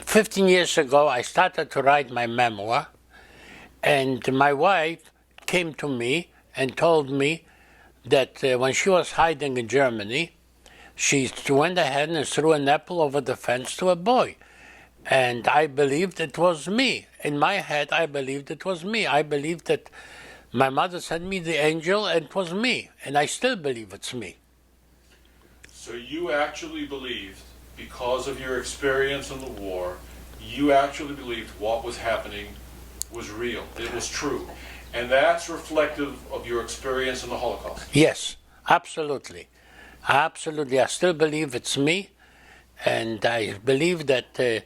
15 years ago, I started to write my memoir, and my wife came to me and told me that when she was hiding in Germany, she went ahead and threw an apple over the fence to a boy. And I believed it was me. In my head, I believed it was me. I believed that my mother sent me the angel and it was me. And I still believe it's me. So you actually believed, because of your experience in the war, you actually believed what was happening was real. It was true. And that's reflective of your experience in the Holocaust. Yes, absolutely. Absolutely. I still believe it's me. And I believe that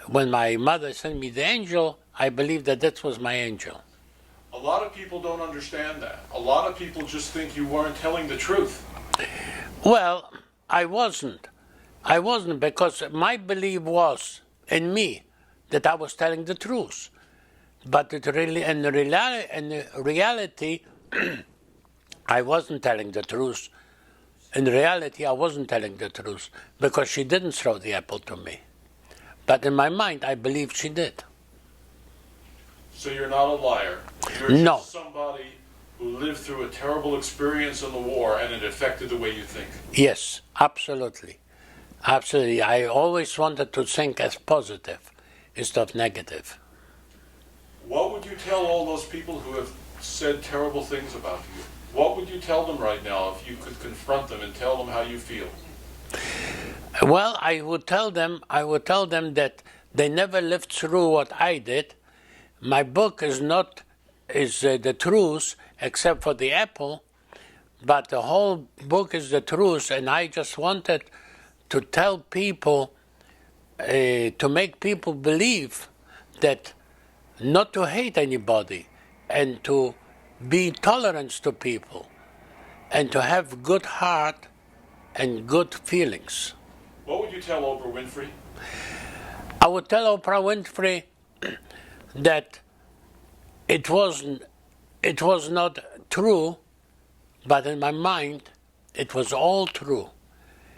when my mother sent me the angel, I believe that that was my angel. A lot of people don't understand that. A lot of people just think you weren't telling the truth. Well, I wasn't. I wasn't, because my belief was in me that I was telling the truth. But in reality, I wasn't telling the truth. In reality, I wasn't telling the truth because she didn't throw the apple to me. But in my mind, I believe she did. So you're not a liar. You're just somebody who lived through a terrible experience in the war and it affected the way you think. Yes, absolutely. Absolutely. I always wanted to think as positive instead of negative. What would you tell all those people who have said terrible things about you? What would you tell them right now if you could confront them and tell them how you feel? Well, I would tell them that they never lived through what I did. My book is the truth, except for the apple, but the whole book is the truth, and I just wanted to tell people, to make people believe that not to hate anybody, and to be tolerant to people, and to have good heart and good feelings. What would you tell Oprah Winfrey? I would tell Oprah Winfrey that it was not true, but in my mind it was all true.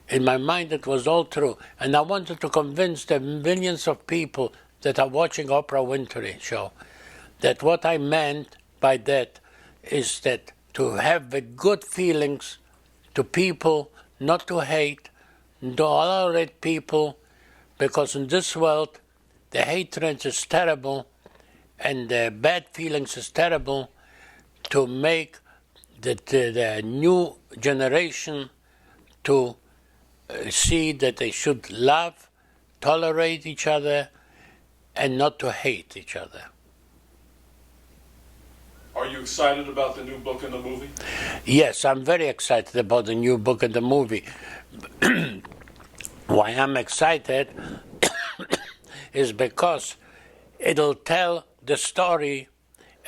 In my mind it was all true. And I wanted to convince the millions of people that are watching Oprah Winfrey show that what I meant by that is that to have the good feelings to people, not to hate, to tolerate people, because in this world the hatred is terrible and the bad feelings is terrible, to make the new generation to see that they should love, tolerate each other, and not to hate each other. Are you excited about the new book and the movie? Yes, I'm very excited about the new book and the movie. Why I'm excited is because it'll tell the story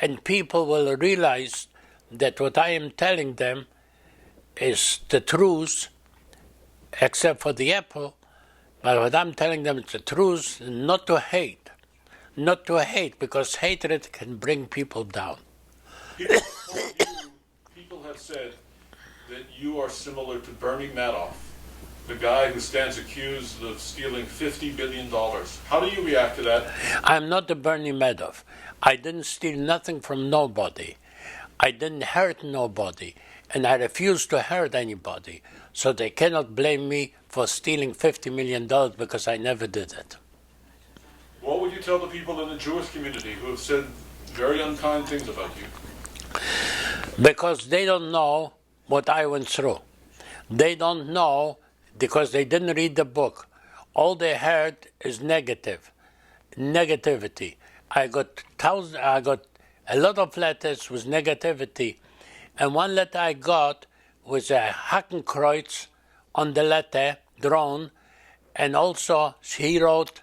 and people will realize that what I am telling them is the truth, except for the apple, but what I'm telling them is the truth, not to hate. Not to hate, because hatred can bring people down. People have said that you are similar to Bernie Madoff, the guy who stands accused of stealing $50 billion. How do you react to that? I'm not the Bernie Madoff. I didn't steal nothing from nobody. I didn't hurt nobody, and I refuse to hurt anybody. So they cannot blame me for stealing $50 million because I never did it. What would you tell the people in the Jewish community who have said very unkind things about you? Because they don't know what I went through. They don't know because they didn't read the book. All they heard is negativity. I got a lot of letters with negativity, and one letter I got was a Hakenkreuz on the letter drawn, and also he wrote,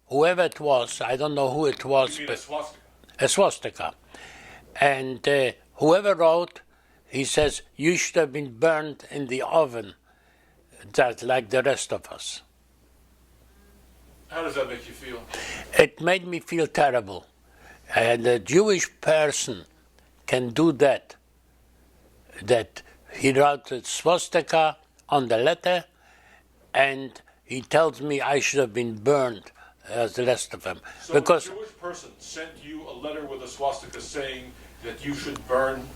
whoever it was, I don't know who it was, you mean but a swastika. And whoever wrote, he says, you should have been burned in the oven, just like the rest of us. How does that make you feel? It made me feel terrible. And a Jewish person can do that. That he wrote a swastika on the letter, and he tells me I should have been burned as the rest of them. So Because a Jewish person sent you a letter with a swastika saying that you should burn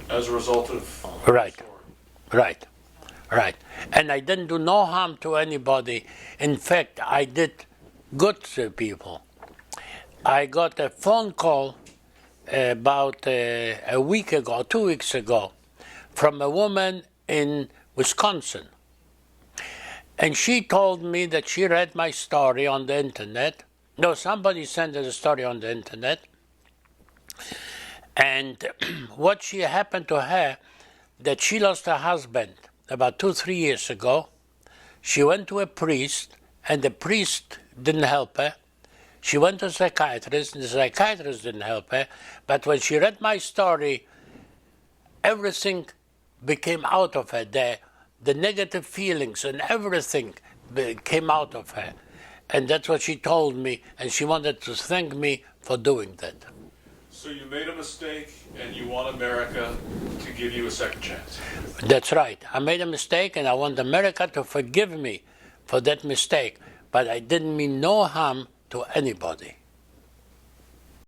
as a result of Right. the story. Right. And I didn't do no harm to anybody. In fact, I did good to people. I got a phone call about a week ago, 2 weeks ago, from a woman in Wisconsin. And she told me that she read my story on the internet. No, somebody sent her the story on the internet. And what she happened to her, that she lost her husband about 2-3 years ago. She went to a priest, and the priest didn't help her. She went to a psychiatrist, and the psychiatrist didn't help her. But when she read my story, everything became out of her. The negative feelings and everything came out of her. And that's what she told me, and she wanted to thank me for doing that. So you made a mistake, and you want America to give you a second chance. That's right. I made a mistake, and I want America to forgive me for that mistake. But I didn't mean no harm to anybody.